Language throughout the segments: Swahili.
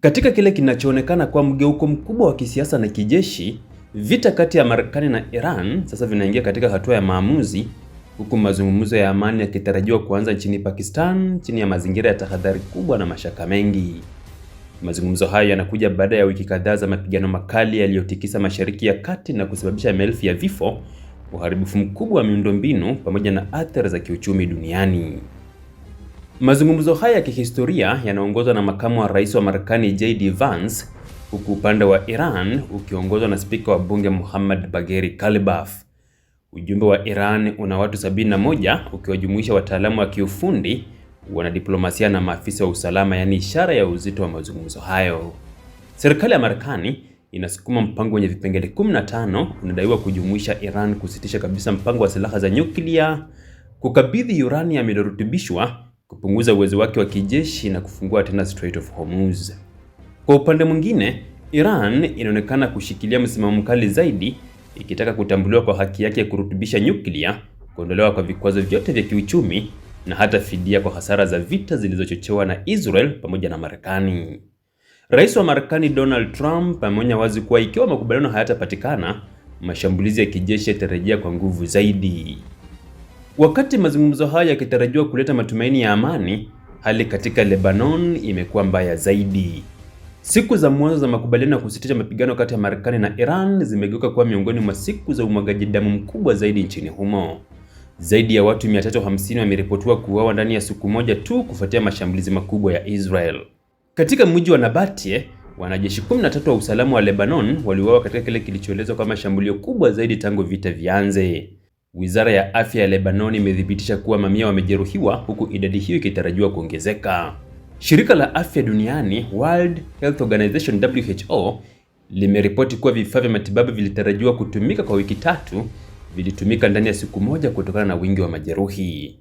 Katika kile kinachoonekana kuwa mgeuko mkubwa wa kisiasa na kijeshi, vita kati ya Marekani na Iran sasa vinaingia katika hatua ya maamuzi, huku mazungumzo ya amani yakitarajiwa kuanza nchini Pakistan chini ya mazingira ya tahadhari kubwa na mashaka mengi. Mazungumzo hayo yanakuja baada ya wiki kadhaa za mapigano makali yaliyotikisa Mashariki ya Kati na kusababisha maelfu ya vifo, uharibifu mkubwa wa miundombinu pamoja na athari za kiuchumi duniani. Mazungumzo haya ya kihistoria yanaongozwa na makamu wa rais wa Marekani JD Vance, huku upande wa Iran ukiongozwa na spika wa bunge Mohammad Bagheri Khalibaf. Ujumbe wa Iran una watu 71 ukiwajumuisha wataalamu wa kiufundi, wanadiplomasia na maafisa wa usalama, yani ishara ya uzito wa mazungumzo hayo. Serikali ya Marekani inasukuma mpango wenye vipengele 15 unadaiwa kujumuisha Iran kusitisha kabisa mpango wa silaha za nyuklia, kukabidhi uranium iliyorutubishwa, kupunguza uwezo wake wa kijeshi na kufungua tena Strait of Hormuz. Kwa upande mwingine, Iran inaonekana kushikilia msimamo mkali zaidi, ikitaka kutambuliwa kwa haki yake ya kurutubisha nyuklia, kuondolewa kwa vikwazo vyote vya kiuchumi na hata fidia kwa hasara za vita zilizochochewa na Israel pamoja na Marekani. Rais wa Marekani Donald Trump ameonya wazi kuwa ikiwa makubaliano hayatapatikana, mashambulizi ya kijeshi yatarejea kwa nguvu zaidi. Wakati mazungumzo haya yakitarajiwa kuleta matumaini ya amani, hali katika Lebanon imekuwa mbaya zaidi. Siku za mwanzo za makubaliano ya kusitisha mapigano kati ya Marekani na Iran zimegeuka kuwa miongoni mwa siku za umwagaji damu mkubwa zaidi nchini humo. Zaidi ya watu 350 wameripotiwa kuuawa ndani ya siku moja tu kufuatia mashambulizi makubwa ya Israel. Katika mji wa Nabatie, wanajeshi 13 wa usalama wa Lebanon waliuawa katika kile kilichoelezwa kama shambulio kubwa zaidi tangu vita vianze. Wizara ya afya ya Lebanon imethibitisha kuwa mamia wamejeruhiwa, huku idadi hiyo ikitarajiwa kuongezeka. Shirika la afya duniani World Health Organization WHO limeripoti kuwa vifaa vya matibabu vilitarajiwa kutumika kwa wiki 3 vilitumika ndani ya siku moja kutokana na wingi wa majeruhi.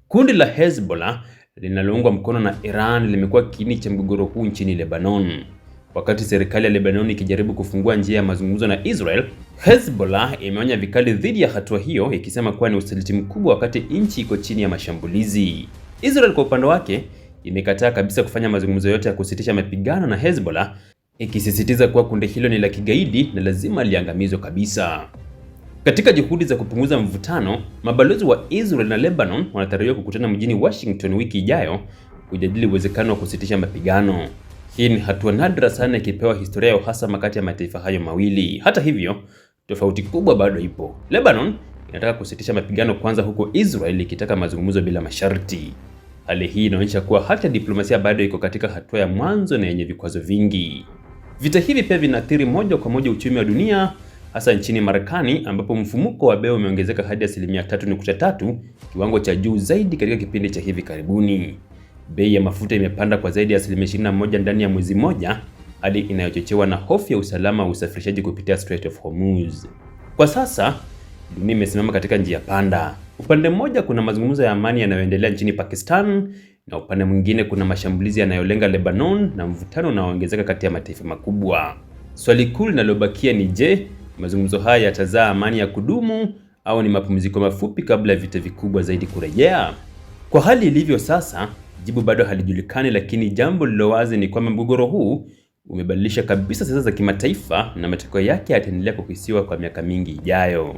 Kundi la Hezbollah linaloungwa mkono na Iran limekuwa kiini cha mgogoro huu nchini Lebanon. Wakati serikali ya Lebanon ikijaribu kufungua njia ya mazungumzo na Israel, Hezbollah imeonya vikali dhidi ya hatua hiyo, ikisema kuwa ni usaliti mkubwa wakati nchi iko chini ya mashambulizi. Israel kwa upande wake imekataa kabisa kufanya mazungumzo yote ya kusitisha mapigano na Hezbollah, ikisisitiza kuwa kundi hilo ni la kigaidi na lazima liangamizwe kabisa. Katika juhudi za kupunguza mvutano, mabalozi wa Israel na Lebanon wanatarajiwa kukutana mjini Washington wiki ijayo kujadili uwezekano wa kusitisha mapigano. Hii ni hatua nadra sana ikipewa historia ya uhasama kati ya mataifa hayo mawili. Hata hivyo, tofauti kubwa bado ipo. Lebanon inataka kusitisha mapigano kwanza, huko Israel ikitaka mazungumzo bila masharti. Hali hii inaonyesha kuwa hata diplomasia bado iko katika hatua ya mwanzo na yenye vikwazo vingi. Vita hivi pia vinaathiri moja kwa moja uchumi wa dunia, hasa nchini Marekani ambapo mfumuko wa bei umeongezeka hadi 3.3%, kiwango cha juu zaidi katika kipindi cha hivi karibuni. Bei ya mafuta imepanda kwa zaidi ya 21% ndani ya mwezi mmoja, hali inayochochewa na hofu ya usalama wa usafirishaji kupitia Strait of Hormuz. Kwa sasa, dunia imesimama katika njia panda. Upande mmoja kuna mazungumzo ya amani yanayoendelea nchini Pakistan, na upande mwingine kuna mashambulizi yanayolenga Lebanon na mvutano unaoongezeka kati ya mataifa makubwa. Swali kuu linalobakia ni je, mazungumzo haya yatazaa amani ya kudumu au ni mapumziko mafupi kabla ya vita vikubwa zaidi kurejea? Kwa hali ilivyo sasa, jibu bado halijulikani, lakini jambo lilo wazi ni kwamba mgogoro huu umebadilisha kabisa siasa za kimataifa na matokeo yake yataendelea kukisiwa kwa miaka mingi ijayo.